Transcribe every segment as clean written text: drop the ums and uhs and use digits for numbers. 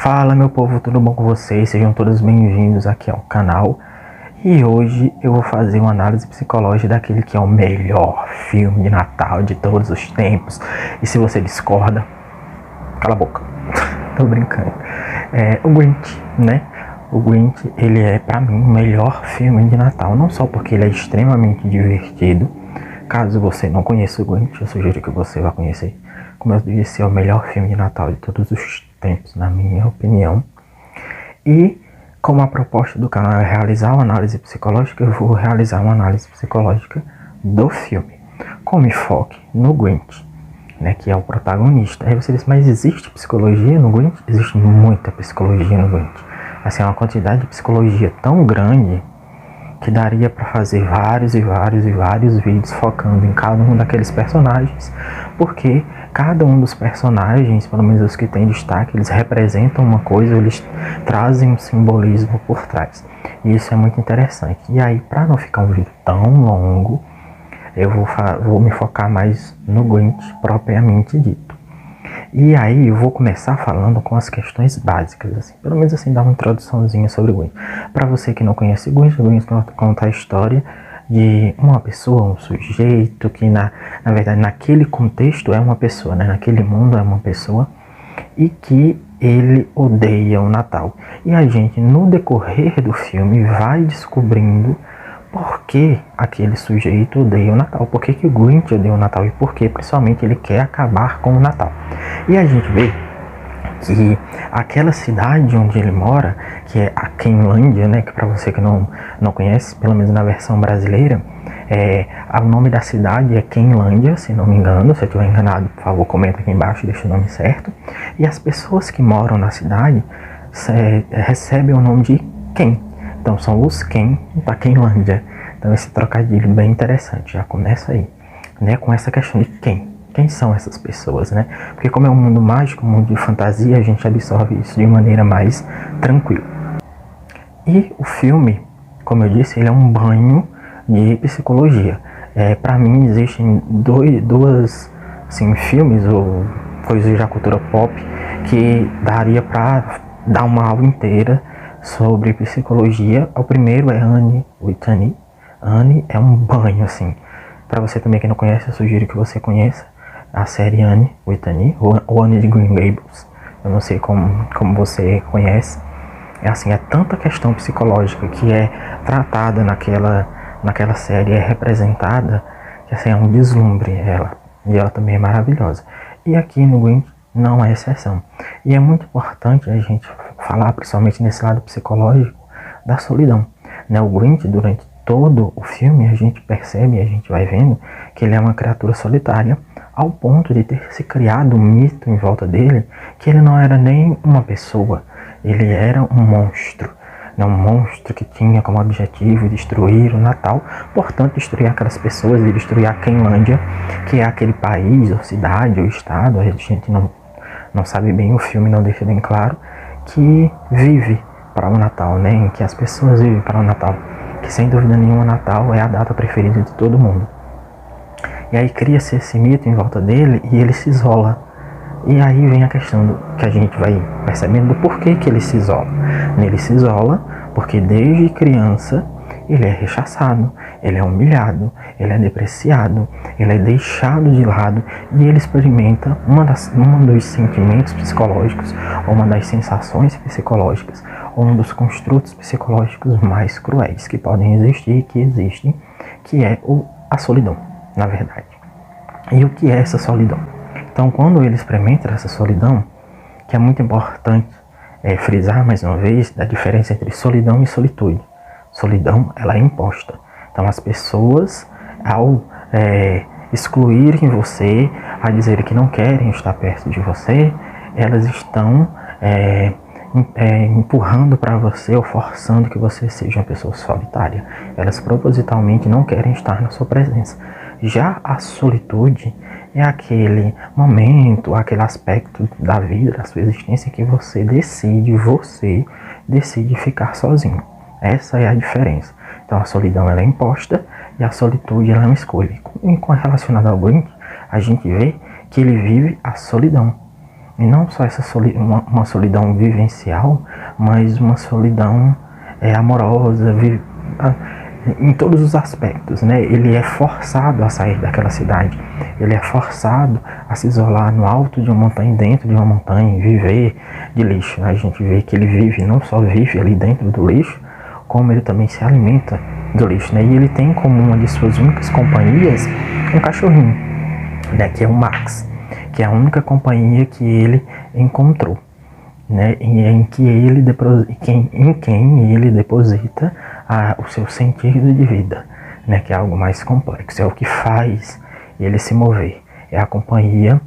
Fala meu povo, tudo bom com vocês? Sejam todos bem-vindos aqui ao canal. E hoje eu vou fazer uma análise psicológica daquele que é o melhor filme de Natal de todos os tempos. E se você discorda, cala a boca. Tô brincando. O Grinch, né? O Grinch, ele é pra mim o melhor filme de Natal. Não só porque ele é extremamente divertido. Caso você não conheça o Grinch, eu sugiro que você vá conhecer. Como eu disse, é o melhor filme de Natal de todos os tempos, na minha opinião. E como a proposta do canal é realizar uma análise psicológica, eu vou realizar uma análise psicológica do filme, com enfoque no Grinch, né, que é o protagonista. Aí você diz, mas existe psicologia no Grinch? Existe muita psicologia no Grinch. Assim, é uma quantidade de psicologia tão grande que daria para fazer vários vídeos focando em cada um daqueles personagens, porque cada um dos personagens, pelo menos os que têm destaque, eles representam uma coisa, eles trazem um simbolismo por trás. E isso é muito interessante. E aí, para não ficar um vídeo tão longo, eu vou me focar mais no Grinch propriamente dito. E aí eu vou começar falando com as questões básicas, assim, pelo menos assim, dar uma introduçãozinha sobre o Grinch. Para você que não conhece o Grinch conta a história de uma pessoa, um sujeito que na verdade naquele contexto é uma pessoa, né? Naquele mundo é uma pessoa, e que ele odeia o Natal. E a gente no decorrer do filme vai descobrindo por que aquele sujeito odeia o Natal, por que o Grinch odeia o Natal e por que principalmente ele quer acabar com o Natal. E a gente vê que aquela cidade onde ele mora, que é a Quenlândia, né, que para você que não conhece, pelo menos na versão brasileira, o nome da cidade é Quenlândia, se não me engano. Se eu estiver enganado, por favor, comenta aqui embaixo e deixa o nome certo. E as pessoas que moram na cidade recebem o nome de Ken. Então são os Ken da Quenlândia. Então esse trocadilho bem interessante, já começa aí, né, com essa questão de quem são essas pessoas, né? Porque como é um mundo mágico, um mundo de fantasia, a gente absorve isso de maneira mais tranquila. E o filme, como eu disse, ele é um banho de psicologia. Para mim existem dois assim, filmes ou coisas da cultura pop que daria para dar uma aula inteira sobre psicologia. O primeiro é Anne with Annie. Anne é um banho, assim. Para você também que não conhece, eu sugiro que você conheça a série Anne with Annie, ou Anne de Green Gables. Eu não sei como você conhece. É tanta questão psicológica que é tratada naquela série, é representada, que assim, é um deslumbre ela. E ela também é maravilhosa. E aqui no Grinch não é exceção. E é muito importante a gente falar, principalmente nesse lado psicológico, da solidão, né? O Grinch, durante todo o filme, a gente percebe, a gente vai vendo que ele é uma criatura solitária, ao ponto de ter se criado um mito em volta dele, que ele não era nem uma pessoa, ele era um monstro, né? Um monstro que tinha como objetivo destruir o Natal, portanto destruir aquelas pessoas e destruir a Quenlândia, que é aquele país, ou cidade, ou estado, a gente não sabe bem, o filme não deixa bem claro, que vive para o Natal, né? Em que as pessoas vivem para o Natal, que sem dúvida nenhuma o Natal é a data preferida de todo mundo. E aí cria-se esse mito em volta dele e ele se isola. E aí vem a questão que a gente vai percebendo do porquê que ele se isola. Ele se isola porque desde criança ele é rechaçado, ele é humilhado, ele é depreciado, ele é deixado de lado e ele experimenta um dos sentimentos psicológicos, ou uma das sensações psicológicas, ou um dos construtos psicológicos mais cruéis que podem existir e que existem, que é a solidão, na verdade. E o que é essa solidão? Então, quando ele experimenta essa solidão, que é muito importante frisar mais uma vez a diferença entre solidão e solitude. Solidão, ela é imposta. Então as pessoas, ao excluírem você, a dizer que não querem estar perto de você, elas estão empurrando para você ou forçando que você seja uma pessoa solitária. Elas propositalmente não querem estar na sua presença. Já a solitude é aquele momento, aquele aspecto da vida, da sua existência, que você decide ficar sozinho. Essa é a diferença. Então a solidão ela é imposta e a solitude ela é uma escolha. E relacionado ao Grinch, a gente vê que ele vive a solidão. E não só uma solidão vivencial, mas uma solidão amorosa, em todos os aspectos, né? Ele é forçado a sair daquela cidade, ele é forçado a se isolar no alto de uma montanha, dentro de uma montanha, e viver de lixo. A gente vê que ele vive, não só vive ali dentro do lixo, como ele também se alimenta do lixo, né? E ele tem como uma de suas únicas companhias um cachorrinho, né? Que é o Max, que é a única companhia que ele encontrou, né? Em quem ele deposita o seu sentido de vida, né? Que é algo mais complexo, é o que faz ele se mover, é a companhia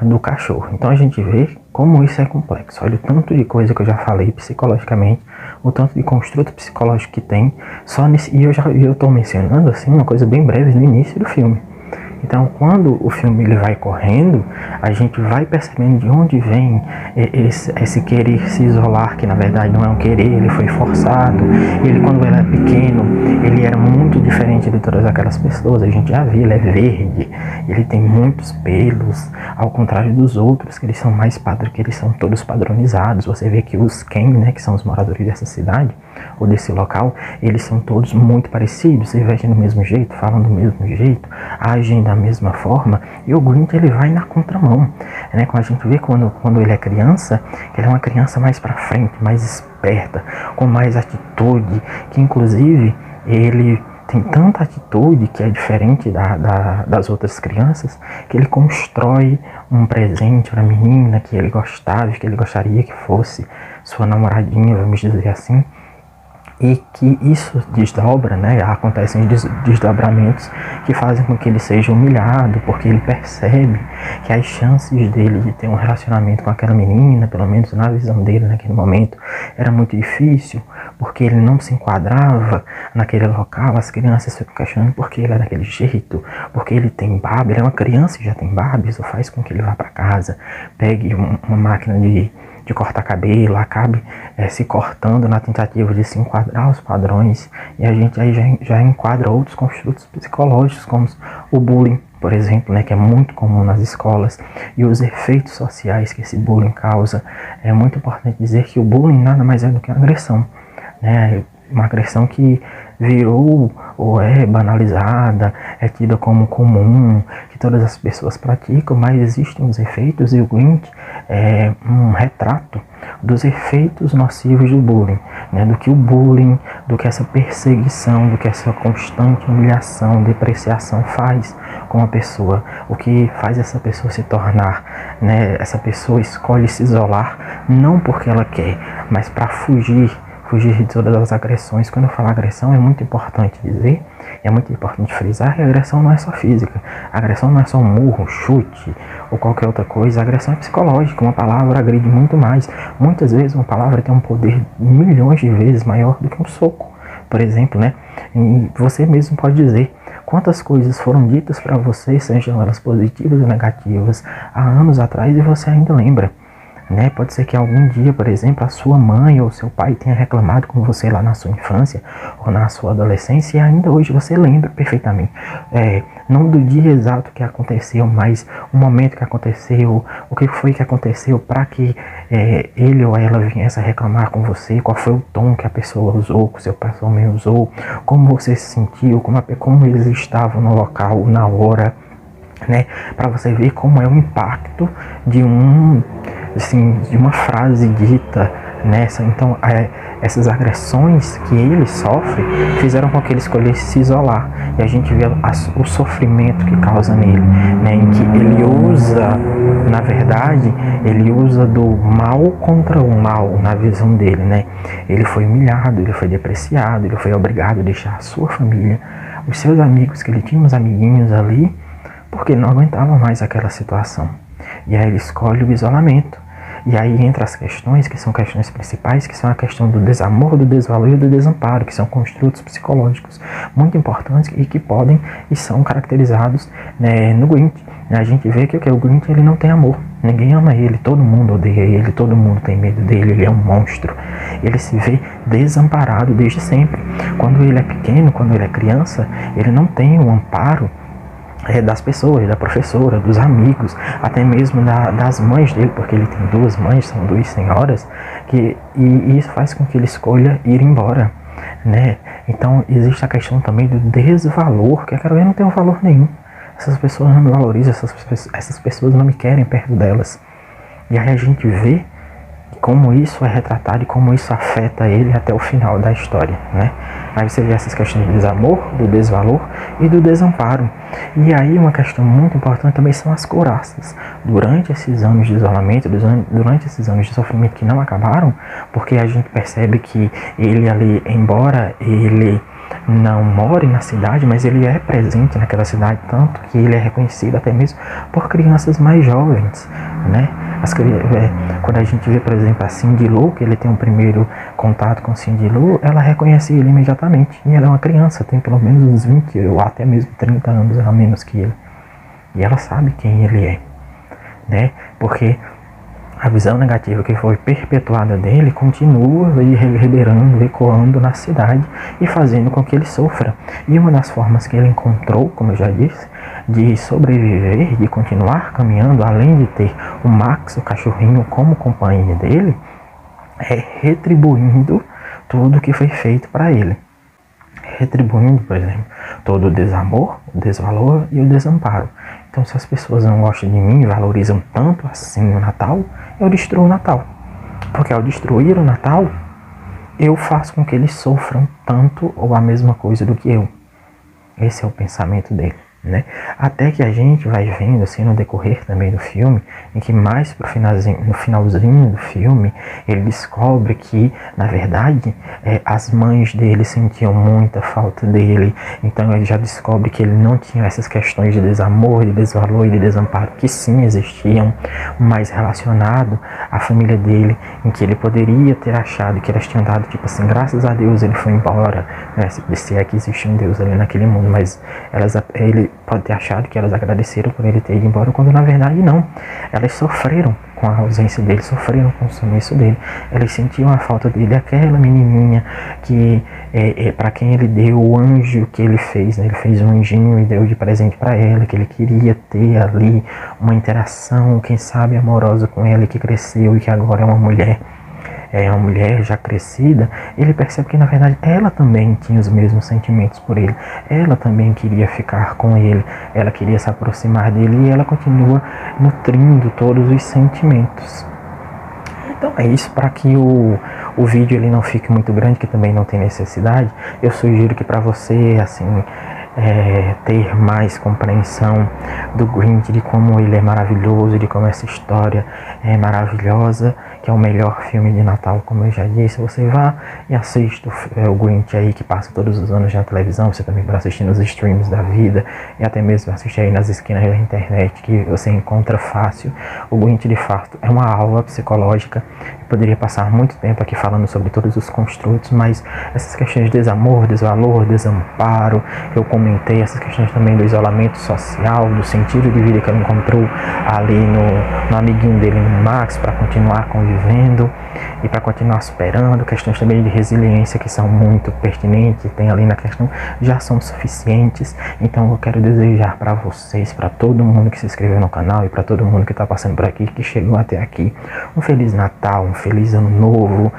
do cachorro. Então a gente vê como isso é complexo. Olha o tanto de coisa que eu já falei psicologicamente, o tanto de construto psicológico que tem só nesse, e eu estou mencionando assim uma coisa bem breve no início do filme. Então, quando o filme ele vai correndo, a gente vai percebendo de onde vem esse querer se isolar, que na verdade não é um querer, ele foi forçado. Ele, quando ele era pequeno, ele era muito diferente de todas aquelas pessoas. A gente já viu, ele é verde, ele tem muitos pelos, ao contrário dos outros, que eles são que eles são todos padronizados. Você vê que os Ken, né, que são os moradores dessa cidade, ou desse local, eles são todos muito parecidos, se vestem do mesmo jeito, falam do mesmo jeito, agem da mesma forma, e o Grinch ele vai na contramão, né? Como a gente vê quando ele é criança, ele é uma criança mais pra frente, mais esperta, com mais atitude, que inclusive ele tem tanta atitude que é diferente das outras crianças, que ele constrói um presente para a menina que ele gostava, que ele gostaria que fosse sua namoradinha, vamos dizer assim, e que isso desdobra, né? Acontecem desdobramentos que fazem com que ele seja humilhado, porque ele percebe que as chances dele de ter um relacionamento com aquela menina, pelo menos na visão dele naquele momento, era muito difícil, porque ele não se enquadrava naquele local. As crianças ficam questionando por que ele é daquele jeito, porque ele tem Barbie, ele é uma criança e já tem Barbie. Isso faz com que ele vá para casa, pegue uma máquina de cortar cabelo, acabe se cortando na tentativa de se enquadrar aos padrões, e a gente aí já enquadra outros construtos psicológicos, como o bullying, por exemplo, né, que é muito comum nas escolas, e os efeitos sociais que esse bullying causa. É muito importante dizer que o bullying nada mais é do que uma agressão, né? Uma agressão que virou ou é banalizada, é tida como comum, que todas as pessoas praticam, mas existem os efeitos, e o Grinch é um retrato dos efeitos nocivos do bullying, né? Do que o bullying, do que essa perseguição, do que essa constante humilhação, depreciação faz com a pessoa, o que faz essa pessoa se tornar, né? Essa pessoa escolhe se isolar, não porque ela quer, mas para fugir de todas as agressões. Quando eu falo agressão, é muito importante dizer, é muito importante frisar que a agressão não é só física, a agressão não é só um murro, um chute ou qualquer outra coisa. A agressão é psicológica, uma palavra agride muito mais. Muitas vezes uma palavra tem um poder milhões de vezes maior do que um soco, por exemplo, né? E você mesmo pode dizer quantas coisas foram ditas para você, sejam elas positivas ou negativas, há anos atrás, e você ainda lembra, né? Pode ser que algum dia, por exemplo, a sua mãe ou seu pai tenha reclamado com você lá na sua infância ou na sua adolescência, e ainda hoje você lembra perfeitamente. Não do dia exato que aconteceu, mas o momento que aconteceu, o que foi que aconteceu para que ele ou ela viesse a reclamar com você, qual foi o tom que a pessoa usou, que o seu pai ou mãe usou, como você se sentiu, como eles estavam no local, na hora, né? Para você ver como é o impacto de uma frase dita nessa. Então essas agressões que ele sofre fizeram com que ele escolhesse se isolar, e a gente vê o sofrimento que causa nele, né? Em que ele usa, na verdade, ele usa do mal contra o mal na visão dele, né? Ele foi humilhado, ele foi depreciado, ele foi obrigado a deixar a sua família, os seus amigos, que ele tinha uns amiguinhos ali, porque ele não aguentava mais aquela situação. E aí ele escolhe o isolamento. E aí entra as questões, que são questões principais, que são a questão do desamor, do desvalor e do desamparo, que são construtos psicológicos muito importantes e que podem e são caracterizados, né, no Grinch. A gente vê que o Grinch, ele não tem amor, ninguém ama ele, todo mundo odeia ele, todo mundo tem medo dele, ele é um monstro. Ele se vê desamparado desde sempre. Quando ele é pequeno, quando ele é criança, ele não tem o amparo das pessoas, da professora, dos amigos, até mesmo das mães dele, porque ele tem duas mães, são duas senhoras, e isso faz com que ele escolha ir embora, né? Então existe a questão também do desvalor, que a Carolina não tem um valor nenhum. Essas pessoas não me valorizam, essas pessoas não me querem perto delas. E aí a gente vê como isso é retratado e como isso afeta ele até o final da história, né? Aí você vê essas questões do desamor, do desvalor e do desamparo. E aí uma questão muito importante também são as couraças. Durante esses anos de isolamento, durante esses anos de sofrimento que não acabaram, porque a gente percebe que ele ali, embora ele não more na cidade, mas ele é presente naquela cidade, tanto que ele é reconhecido até mesmo por crianças mais jovens, né? Quando a gente vê, por exemplo, a Cindy Lou, que ele tem um primeiro contato com Cindy Lou, ela reconhece ele imediatamente, e ela é uma criança, tem pelo menos uns 20 ou até mesmo 30 anos a menos que ele, e ela sabe quem ele é, né? Porque a visão negativa que foi perpetuada dele continua reverberando, ecoando na cidade e fazendo com que ele sofra. E uma das formas que ele encontrou, como eu já disse, de sobreviver, de continuar caminhando, além de ter o Max, o cachorrinho, como companhia dele, é retribuindo tudo que foi feito para ele. Retribuindo, por exemplo, todo o desamor, o desvalor e o desamparo. Então, se as pessoas não gostam de mim e valorizam tanto assim o Natal, eu destruo o Natal. Porque ao destruir o Natal, eu faço com que eles sofram tanto ou a mesma coisa do que eu. Esse é o pensamento dele, né? Até que a gente vai vendo, assim, no decorrer também do filme, em que mais no finalzinho do filme, ele descobre que, na verdade, as mães dele sentiam muita falta dele. Então ele já descobre que ele não tinha essas questões de desamor, de desvalor e de desamparo, que sim existiam, mas relacionado à família dele, em que ele poderia ter achado que elas tinham dado, tipo assim, graças a Deus ele foi embora, né? Se é que existe um Deus ali naquele mundo, mas ele pode ter achado que elas agradeceram por ele ter ido embora, quando na verdade não. Elas sofreram com a ausência dele, sofreram com o sumiço dele. Elas sentiam a falta dele, aquela menininha que para quem ele deu o anjo que ele fez, né? Ele fez um anjinho e deu de presente para ela, que ele queria ter ali uma interação, quem sabe amorosa com ela, que cresceu e que agora é uma mulher já crescida. Ele percebe que na verdade ela também tinha os mesmos sentimentos por ele, ela também queria ficar com ele, ela queria se aproximar dele, e ela continua nutrindo todos os sentimentos. Então é isso. Para que o vídeo ele não fique muito grande, que também não tem necessidade, eu sugiro que para você, assim, ter mais compreensão do Grinch, de como ele é maravilhoso, de como essa história é maravilhosa, que é o melhor filme de Natal, como eu já disse, você vá e assista o Grinch aí, que passa todos os anos na televisão. Você também pode assistir nos streams da vida, e até mesmo assistir aí nas esquinas da internet, que você encontra fácil. O Grinch, de fato, é uma aula psicológica. Eu poderia passar muito tempo aqui falando sobre todos os construtos, mas essas questões de desamor, desvalor, desamparo, eu comentei essas questões também do isolamento social, do sentido de vida que ele encontrou ali no amiguinho dele, no Max, para continuar convivendo e para continuar superando. Questões também de resiliência que são muito pertinentes, tem ali na questão, já são suficientes. Então eu quero desejar para vocês, para todo mundo que se inscreveu no canal e para todo mundo que está passando por aqui, que chegou até aqui, um Feliz Natal, um Feliz Ano Novo.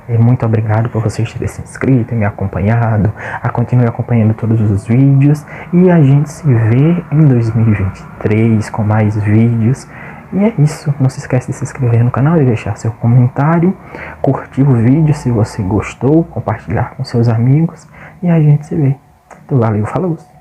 Muito obrigado por vocês terem se inscrito e me acompanhado. Continue acompanhando todos os vídeos, e a gente se vê em 2023 com mais vídeos. E é isso, não se esquece de se inscrever no canal e deixar seu comentário, curtir o vídeo se você gostou, compartilhar com seus amigos, e a gente se vê. Então, valeu, falou!